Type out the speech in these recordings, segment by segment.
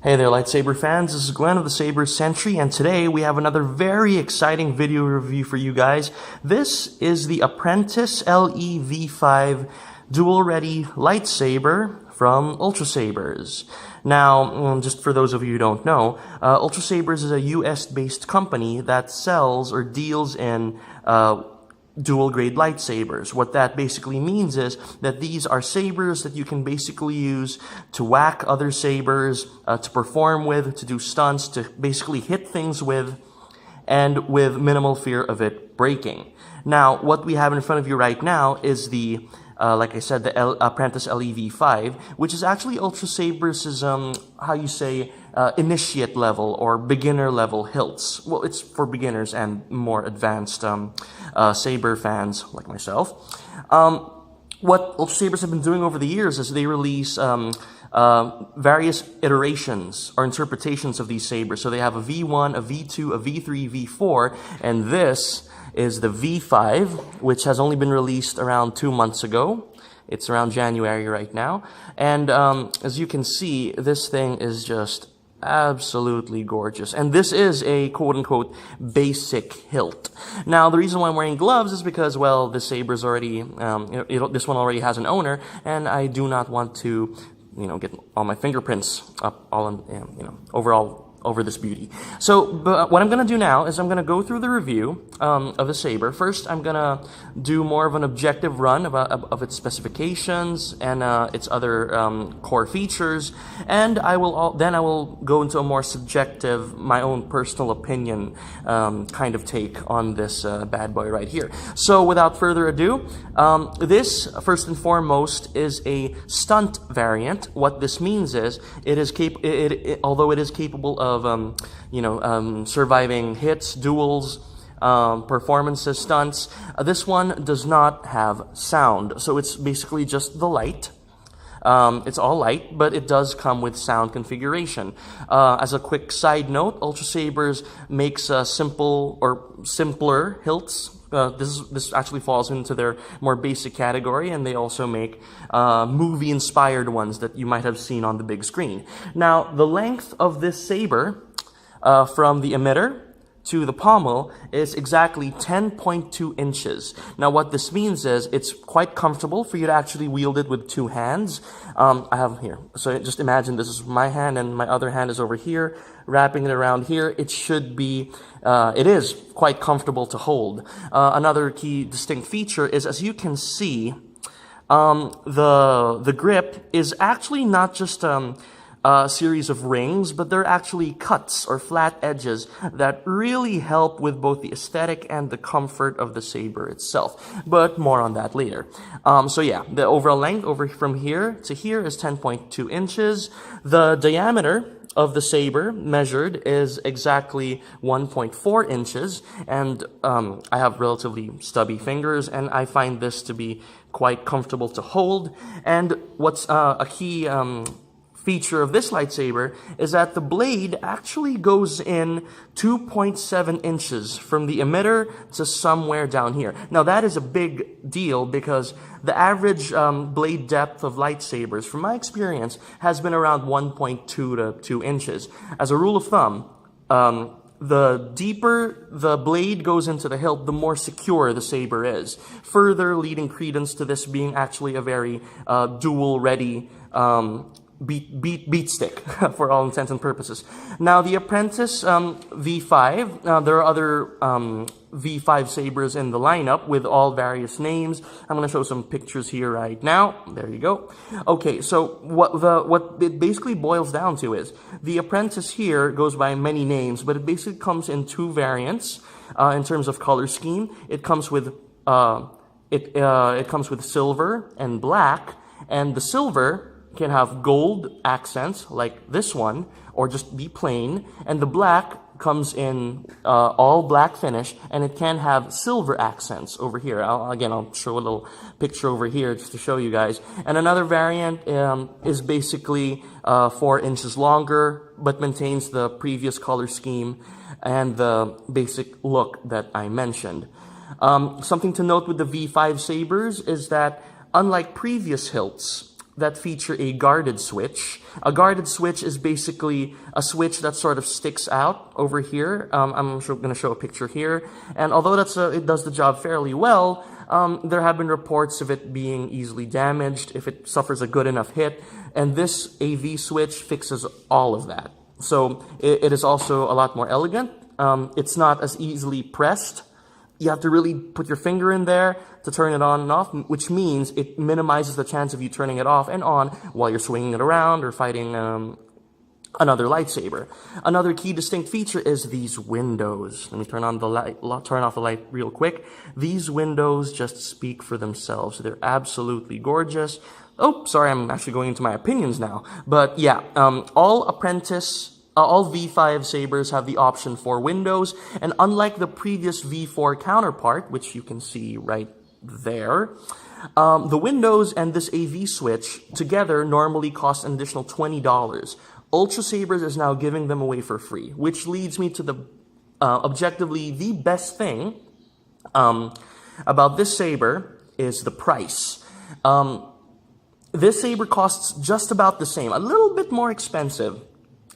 Hey there, lightsaber fans. This is Glenn of the Saber Sentry, and today we have another very exciting video review for you guys. This is the Apprentice LE V5 dual-ready lightsaber from Ultra Sabers. Now, just for those of you who don't know, Ultra Sabers is a US-based company that sells or deals in dual-grade lightsabers. What that basically means is that these are sabers that you can basically use to whack other sabers, to perform with, to do stunts, to basically hit things with, and with minimal fear of it breaking. Now, what we have in front of you right now is the like I said, the Apprentice LE V5, which is actually Ultra Sabers' initiate level or beginner level hilts. Well, it's for beginners and more advanced saber fans like myself. What Ultra Sabers have been doing over the years is they release various iterations or interpretations of these sabers. So they have a V1, a V2, a V3, V4, and this is the V5, which has only been released around 2 months ago. It's around January right now. And as you can see, this thing is just absolutely gorgeous. And this is a quote-unquote basic hilt. Now, the reason why I'm wearing gloves is because, well, the saber's already, this one already has an owner, and I do not want to, get all my fingerprints up all in, over this beauty. So, but what I'm going to do now is I'm going to go through the review of the saber. First, I'm going to do more of an objective run of its specifications and its other core features, and I will go into a more subjective, my own personal opinion kind of take on this bad boy right here. So, without further ado, this first and foremost is a stunt variant. What this means is although it is capable of surviving hits, duels, performances, stunts. This one does not have sound, so it's basically just the light. It's all light, but it does come with sound configuration. As a quick side note, Ultra Sabers makes simpler hilts. This actually falls into their more basic category, and they also make movie-inspired ones that you might have seen on the big screen. Now, the length of this saber from the emitter to the pommel is exactly 10.2 inches. Now, what this means is it's quite comfortable for you to actually wield it with two hands. I have here. So just imagine this is my hand and my other hand is over here, wrapping it around here. It should be, it is quite comfortable to hold. Another key distinct feature is, as you can see, the grip is actually not just a series of rings, but they're actually cuts or flat edges that really help with both the aesthetic and the comfort of the saber itself. But more on that later. So yeah, the overall length from here to here is 10.2 inches. The diameter of the saber measured is exactly 1.4 inches, and I have relatively stubby fingers, and I find this to be quite comfortable to hold. And what's a key feature of this lightsaber is that the blade actually goes in 2.7 inches from the emitter to somewhere down here. Now, that is a big deal because the average blade depth of lightsabers, from my experience, has been around 1.2 to 2 inches. As a rule of thumb, the deeper the blade goes into the hilt, the more secure the saber is, further leading credence to this being actually a very dual-ready beat stick for all intents and purposes. Now, the Apprentice V5, there are other V5 sabers in the lineup with all various names. I'm going to show some pictures here right now. There you go. Okay, so what it basically boils down to is the Apprentice here goes by many names, but it basically comes in two variants in terms of color scheme. It comes with it comes with silver and black, and the silver can have gold accents like this one, or just be plain, and the black comes in all black finish, and it can have silver accents over here. I'll show a little picture over here just to show you guys. And another variant is basically 4 inches longer, but maintains the previous color scheme and the basic look that I mentioned. Something to note with the V5 sabers is that, unlike previous hilts, that feature a guarded switch. A guarded switch is basically a switch that sort of sticks out over here. I'm going to show a picture here. And although it does the job fairly well, there have been reports of it being easily damaged if it suffers a good enough hit. And this AV switch fixes all of that. So it is also a lot more elegant. It's not as easily pressed. You have to really put your finger in there to turn it on and off, which means it minimizes the chance of you turning it off and on while you're swinging it around or fighting another lightsaber. Another key distinct feature is these windows. Let me turn off the light real quick. These windows just speak for themselves. They're absolutely gorgeous. Oh, sorry, I'm actually going into my opinions now. But yeah, all V5 sabers have the option for windows, and unlike the previous V4 counterpart, which you can see right there, the windows and this AV switch together normally cost an additional $20. Ultra Sabers is now giving them away for free, which leads me to the objectively the best thing about this saber is the price. This saber costs just about the same, a little bit more expensive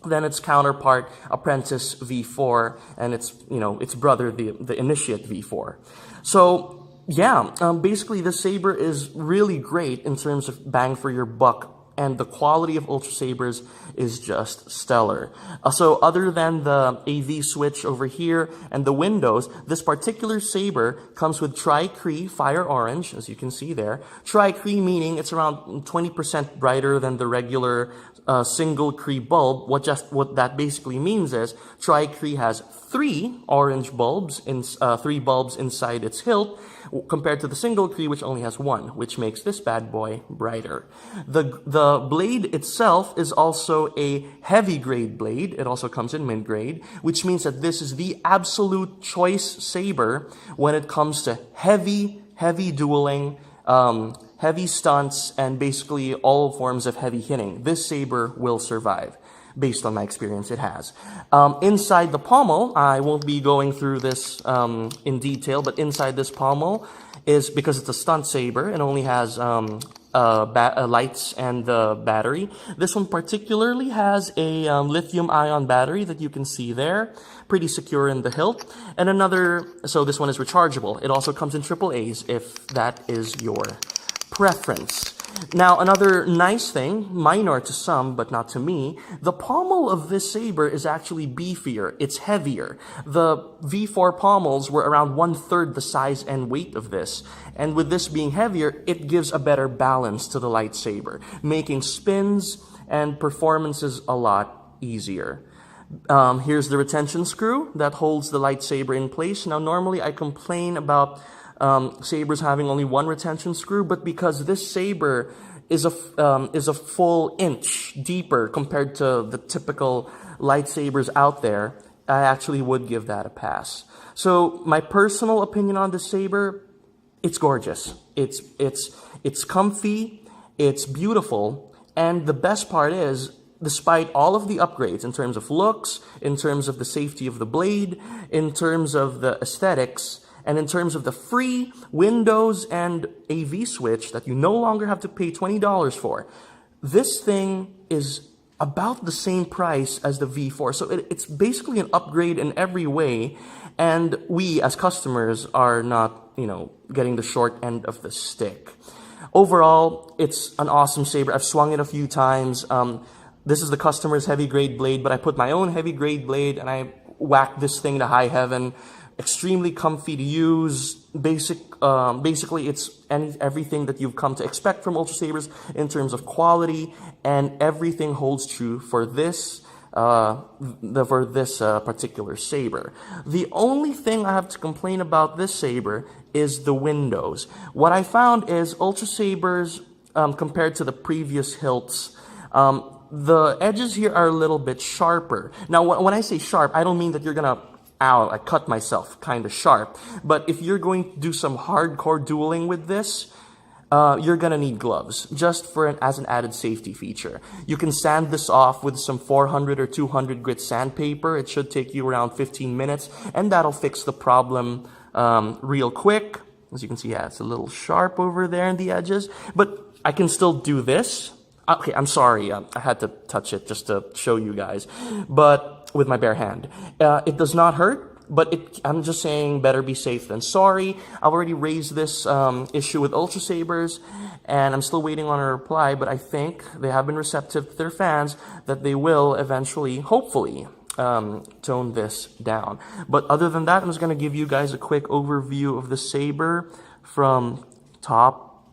than its counterpart, Apprentice V4, and its brother, the Initiate V4. So yeah, basically the saber is really great in terms of bang for your buck, and the quality of Ultra Sabers is just stellar. So other than the AV switch over here and the windows, this particular saber comes with Tri-Cree Fire Orange, as you can see there. Tri-Cree meaning it's around 20% brighter than the regular single Cree bulb. What that basically means is Tri-Cree has three bulbs inside its hilt, compared to the single Cree, which only has one, which makes this bad boy brighter. The blade itself is also a heavy grade blade. It also comes in mid grade, which means that this is the absolute choice saber when it comes to heavy dueling, heavy stunts, and basically all forms of heavy hitting. This saber will survive. Based on my experience, it has. Inside the pommel, I won't be going through this in detail, but inside this pommel is, because it's a stunt saber, it only has lights and the battery. This one particularly has a lithium-ion battery that you can see there, pretty secure in the hilt. And so this one is rechargeable. It also comes in AAAs if that is your preference. Now, another nice thing, minor to some, but not to me, the pommel of this saber is actually beefier. It's heavier. The V4 pommels were around 1/3 the size and weight of this. And with this being heavier, it gives a better balance to the lightsaber, making spins and performances a lot easier. Here's the retention screw that holds the lightsaber in place. Now, normally I complain about sabers having only one retention screw, but because this saber is a full inch deeper compared to the typical lightsabers out there, I actually would give that a pass. So my personal opinion on this saber, it's gorgeous. It's comfy, it's beautiful, and the best part is, despite all of the upgrades in terms of looks, in terms of the safety of the blade, in terms of the aesthetics, and in terms of the free Windows and AV switch that you no longer have to pay $20 for, this thing is about the same price as the V4. So it's basically an upgrade in every way, and we as customers are not, getting the short end of the stick. Overall, it's an awesome saber. I've swung it a few times. This is the customer's heavy grade blade, but I put my own heavy grade blade and I whacked this thing to high heaven. Extremely comfy to use. Basically, it's everything that you've come to expect from Ultra Sabers in terms of quality, and everything holds true for this particular saber. The only thing I have to complain about this saber is the windows. What I found is Ultra Sabers, compared to the previous hilts, the edges here are a little bit sharper. Now, when I say sharp, I don't mean that you're gonna, ow, I cut myself kind of sharp. But if you're going to do some hardcore dueling with this, you're gonna need gloves, just as an added safety feature. You can sand this off with some 400 or 200 grit sandpaper. It should take you around 15 minutes, and that'll fix the problem real quick. As you can see, yeah, it's a little sharp over there in the edges. But I can still do this. Okay, I'm sorry. I had to touch it just to show you guys, but with my bare hand. It does not hurt, but I'm just saying better be safe than sorry. I've already raised this issue with Ultra Sabers, and I'm still waiting on a reply, but I think they have been receptive to their fans that they will eventually, hopefully, tone this down. But other than that, I'm just going to give you guys a quick overview of the Saber from top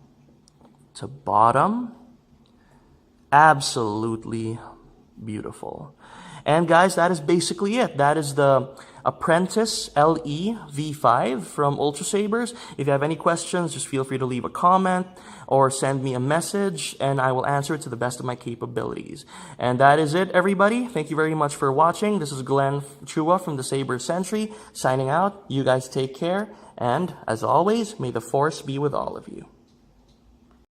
to bottom. Absolutely beautiful. And guys, that is basically it. That is the Apprentice LE V5 from Ultra Sabers. If you have any questions, just feel free to leave a comment or send me a message, and I will answer it to the best of my capabilities. And that is it, everybody. Thank you very much for watching. This is Glenn Chua from the Saber Sentry signing out. You guys take care, and as always, may the force be with all of you.